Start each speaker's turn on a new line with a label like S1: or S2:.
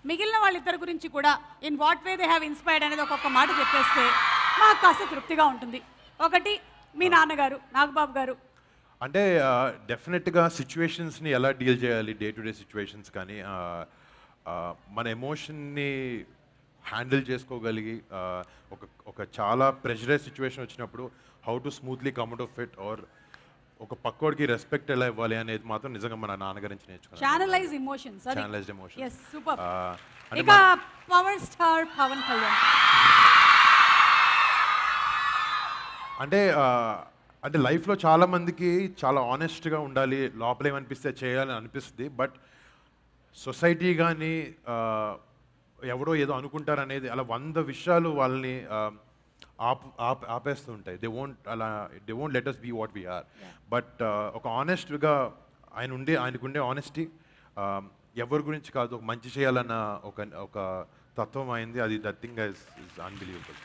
S1: మిగిలిన వాళ్ళిద్దరి గురించి కూడా in what way they have inspired అనేది ఒక్కొక్క మాట చెప్పేస్తే మాకు కాస్త తృప్తిగా ఉంటుంది. ఒకటి మీ నాన్నగారు నాగబాబు గారు.
S2: అంటే డెఫినెట్గా సిచ్యువేషన్స్ని ఎలా డీల్ చేయాలి, డే టు డే సిచ్యువేషన్స్ కానీ మన ఎమోషన్ని హ్యాండిల్ చేసుకోగలిగి ఒక చాలా ప్రెషరైజ్ సిచ్యువేషన్ వచ్చినప్పుడు how to smoothly come out of it, or ఒక పక్కోడికి రెస్పెక్ట్ ఎలా ఇవ్వాలి అనేది మాత్రం నిజంగా మన నాన్నగారి నుంచి నేర్చుకున్నాను.
S1: Channelise emotions.
S2: Channelised emotions.
S1: yes super. ఇక పవర్ స్టార్ పవన్ కళ్యాణ్
S2: అంటే లైఫ్లో చాలా మందికి చాలా ఆనెస్ట్గా ఉండాలి, లోపల ఏమనిపిస్తే చేయాలని అనిపిస్తుంది. బట్ సొసైటీ కానీ ఎవరో ఏదో అనుకుంటారు అనేది అలా 100 విషయాలు వాళ్ళని ఆపేస్తూ ఉంటాయి. They won't let us be what we are. But ఒక ఆనెస్ట్గా ఆయనకుండే ఆనెస్టీ ఎవరి గురించి కాదు, ఒక మంచి చేయాలన్న ఒక తత్వం అయింది. అది దట్ థింగ్ ఇస్ అన్బిలీవబుల్.